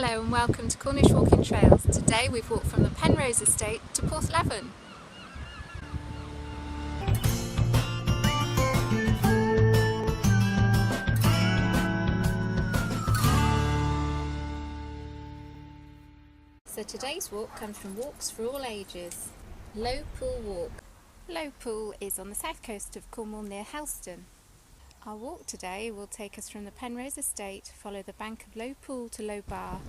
Hello and welcome to Cornish Walking Trails. Today we've walked from the Penrose Estate to Porthleven. So today's walk comes from Walks for All Ages. Loe Pool Walk. Loe Pool is on the south coast of Cornwall near Helston. Our walk today will take us from the Penrose Estate, follow the bank of Loe Pool to Loe Bar,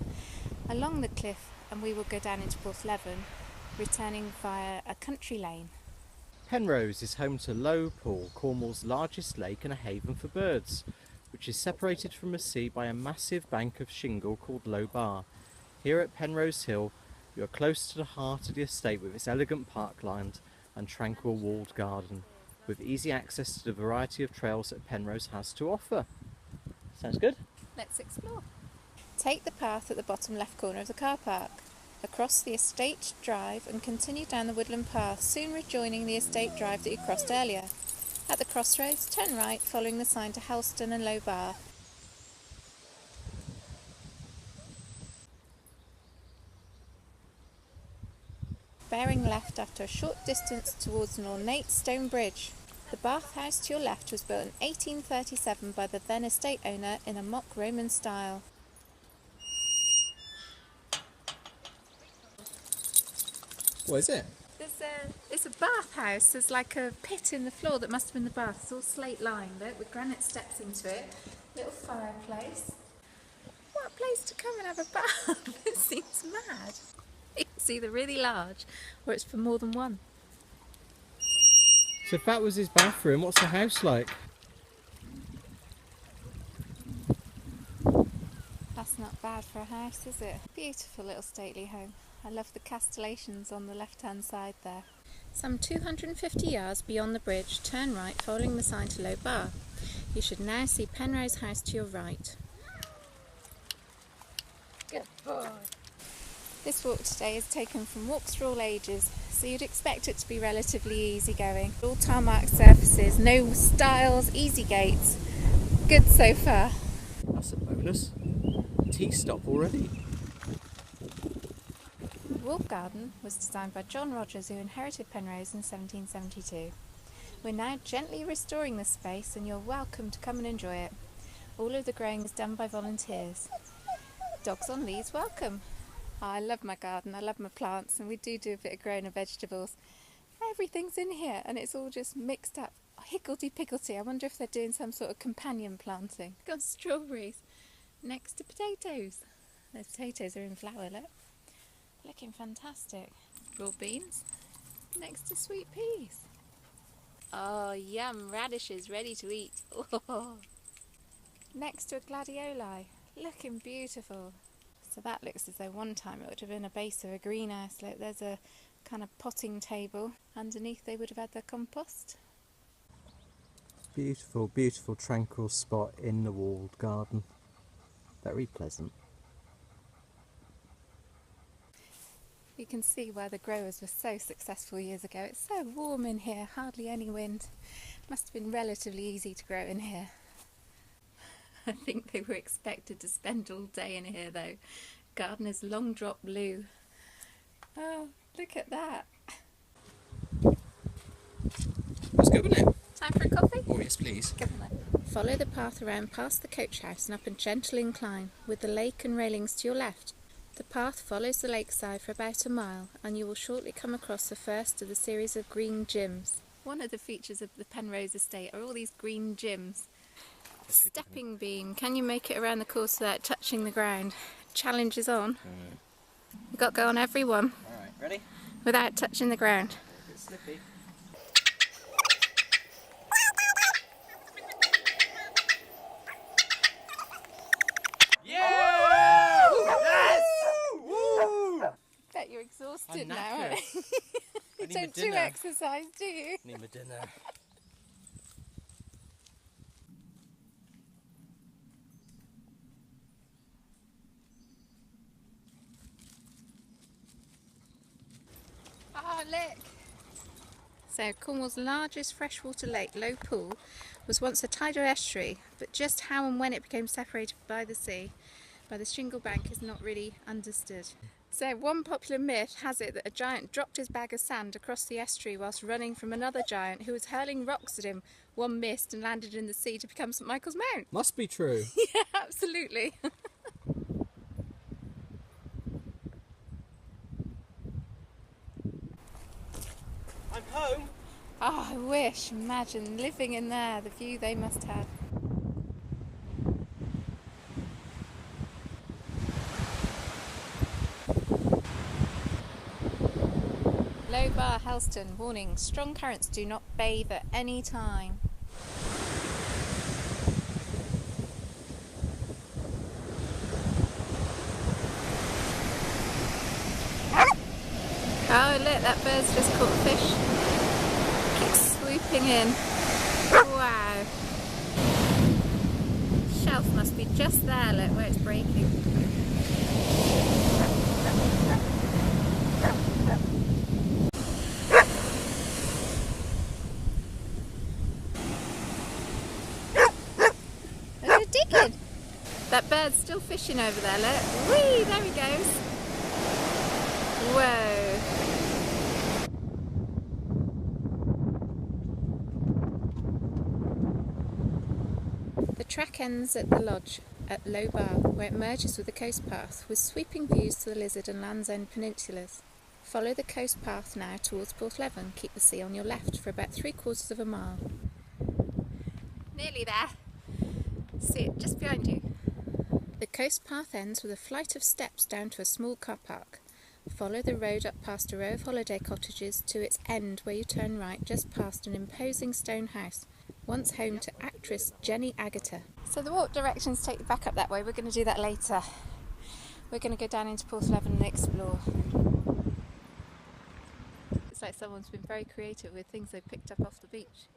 along the cliff, and we will go down into Porthleven, returning via a country lane. Penrose is home to Loe Pool, Cornwall's largest lake and a haven for birds, which is separated from the sea by a massive bank of shingle called Loe Bar. Here at Penrose Hill, you are close to the heart of the estate with its elegant parkland and tranquil walled garden, with easy access to the variety of trails that Penrose has to offer. Sounds good? Let's explore. Take the path at the bottom left corner of the car park, across the estate drive and continue down the woodland path, soon rejoining the estate drive that you crossed earlier. At the crossroads, turn right, following the sign to Helston and Loe Bar. Bearing left after a short distance towards an ornate stone bridge. The bathhouse to your left was built in 1837 by the then estate owner in a mock Roman style. What is it? It's a bathhouse. There's like a pit in the floor that must have been the bath. It's all slate lined, look, with granite steps into it. Little fireplace. What a place to come and have a bath. It seems mad. It's either really large or it's for more than one. So if that was his bathroom, what's the house like? That's not bad for a house, is it? Beautiful little stately home. I love the castellations on the left-hand side there. Some 250 yards beyond the bridge, turn right following the sign to Loe Bar. You should now see Penrose House to your right. Good boy. This walk today is taken from Walks for All Ages, so you'd expect it to be relatively easygoing. All tarmac surfaces, no stiles, easy gates. Good so far. That's a bonus. Tea stop already. The Wolf Garden was designed by John Rogers, who inherited Penrose in 1772. We're now gently restoring this space and you're welcome to come and enjoy it. All of the growing is done by volunteers. Dogs on leads welcome. I love my garden, I love my plants, and we do a bit of growing of vegetables. Everything's in here and it's all just mixed up. Higgledy-piggledy. I wonder if they're doing some sort of companion planting. Got strawberries next to potatoes. Those potatoes are in flower, look. Looking fantastic. Raw beans next to sweet peas. Oh, yum, radishes ready to eat. Oh. Next to a gladioli. Looking beautiful. So that looks as though one time it would have been a base of a greenhouse. Look, there's a kind of potting table. Underneath they would have had their compost. Beautiful, beautiful tranquil spot in the walled garden. Very pleasant. You can see why the growers were so successful years ago. It's so warm in here, hardly any wind. Must have been relatively easy to grow in here. I think they were expected to spend all day in here though. Gardener's long drop blue. Oh, look at that. That's good, wasn't it? Time for a coffee? Oh yes, please. Come on then. Follow the path around past the coach house and up a gentle incline with the lake and railings to your left. The path follows the lakeside for about a mile and you will shortly come across the first of the series of green gyms. One of the features of the Penrose Estate are all these green gyms. Stepping beam. Can you make it around the course without touching the ground? Challenge is on. You've got to go on every one. Alright, ready? Without touching the ground. A bit slippy. Yeah! Yes! Woo! Bet you're exhausted I'm now, knackered. aren't you? You need my don't do dinner. exercise, do you? Need my dinner. Oh, look! So, Cornwall's largest freshwater lake, Loe Pool, was once a tidal estuary, but just how and when it became separated by the sea by the shingle bank is not really understood. So one popular myth has it that a giant dropped his bag of sand across the estuary whilst running from another giant who was hurling rocks at him. One missed and landed in the sea to become St Michael's Mount. Must be true. Yeah, absolutely. I'm home. Oh, I wish. Imagine living in there, the view they must have. Loe Bar, Helston. Warning, strong currents, do not bathe at any time. Oh look, that bird's just caught a fish. Keeps swooping in. Wow. Shelf must be just there, look, where it's breaking. They're digging. That bird's still fishing over there, look. Whee, there he goes. Whoa. The track ends at the lodge at Loe Bar, where it merges with the coast path, with sweeping views to the Lizard and Land's End peninsulas. Follow the coast path now towards Porthleven. Keep the sea on your left for about 3/4 of a mile. Nearly there. See it just behind you. The coast path ends with a flight of steps down to a small car park. Follow the road up past a row of holiday cottages to its end, where you turn right just past an imposing stone house, once home to actress Jenny Agutter. So the walk directions take you back up that way. We're going to do that later. We're going to go down into Porthleven and explore. It's like someone's been very creative with things they picked up off the beach.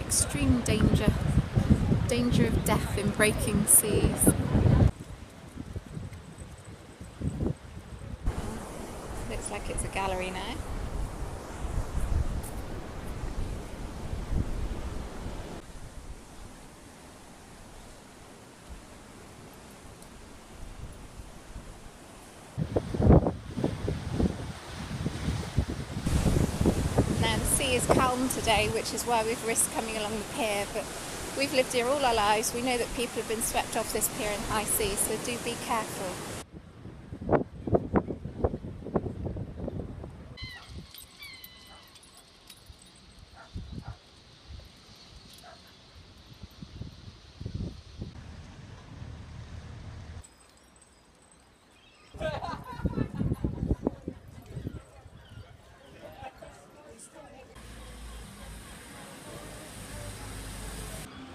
Extreme danger. Danger of death in breaking seas. Looks like it's a gallery now. Now the sea is calm today, which is why we've risked coming along the pier, but we've lived here all our lives. We know that people have been swept off this pier in high seas, so do be careful.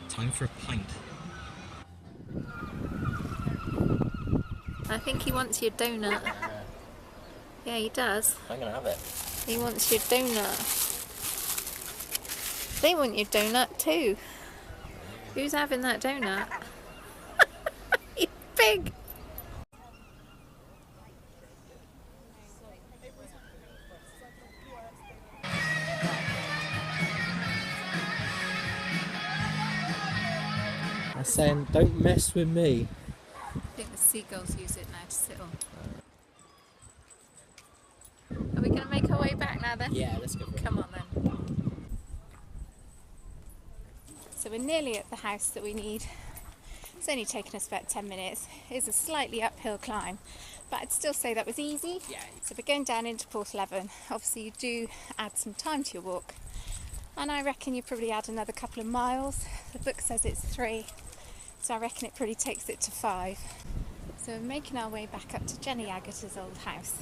Time for a pint. I think he wants your donut. Yeah, he does. I'm gonna have it. He wants your donut. They want your donut too. Who's having that donut? He's big. I'm saying, don't mess with me. I think the seagulls use it now to sit on. Are we going to make our way back now then? Yeah, let's go for it. Come on then. So we're nearly at the house that we need. It's only taken us about 10 minutes. It's a slightly uphill climb, but I'd still say that was easy. Yeah. So we're going down into Porthleven. Obviously you do add some time to your walk, and I reckon you probably add another couple of miles. The book says it's 3, so I reckon it probably takes it to 5. So we're making our way back up to Jenny Agutter's old house,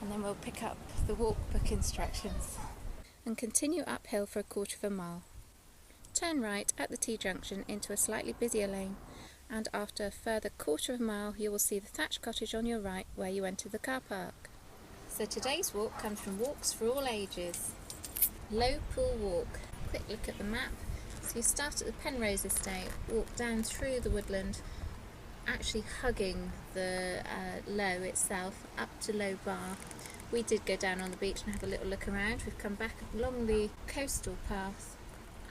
and then we'll pick up the walk book instructions and continue uphill for 1/4 of a mile. Turn right at the T-junction into a slightly busier lane, and after a further 1/4 of a mile you will see the thatched cottage on your right where you enter the car park. So today's walk comes from Walks for All Ages. Loe Pool walk. Quick look at the map. So you start at the Penrose Estate, walk down through the woodland, actually hugging the Loe itself, up to Loe Bar. We did go down on the beach and have a little look around. We've come back along the coastal path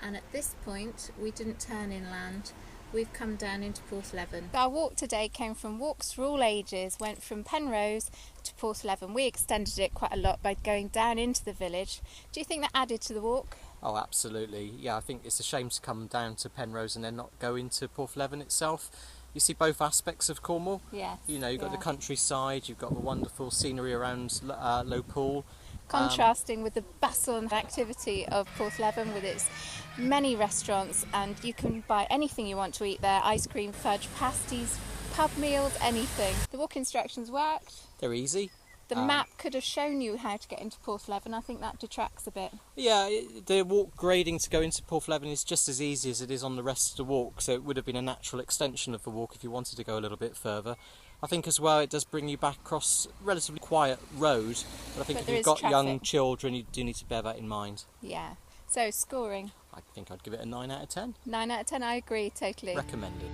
and at this point we didn't turn inland. We've come down into Porthleven. Our walk today came from Walks for All Ages, went from Penrose to Porthleven. We extended it quite a lot by going down into the village. Do you think that added to the walk? Oh, absolutely. Yeah, I think it's a shame to come down to Penrose and then not go into Porthleven itself. You see both aspects of Cornwall. Yes. You know, you've got the countryside, you've got the wonderful scenery around Loe Pool. Contrasting with the bustle and activity of Porthleven with its many restaurants, and you can buy anything you want to eat there: ice cream, fudge, pasties, pub meals, anything. The walk instructions worked. They're easy. The map could have shown you how to get into Porthleven. I think that detracts a bit. Yeah, the walk grading to go into Porthleven is just as easy as it is on the rest of the walk, so it would have been a natural extension of the walk if you wanted to go a little bit further. I think as well it does bring you back across a relatively quiet road, but I think if you've got young children you do need to bear that in mind. Yeah. So, scoring? I think I'd give it a 9 out of 10. 9 out of 10, I agree, totally. Recommended.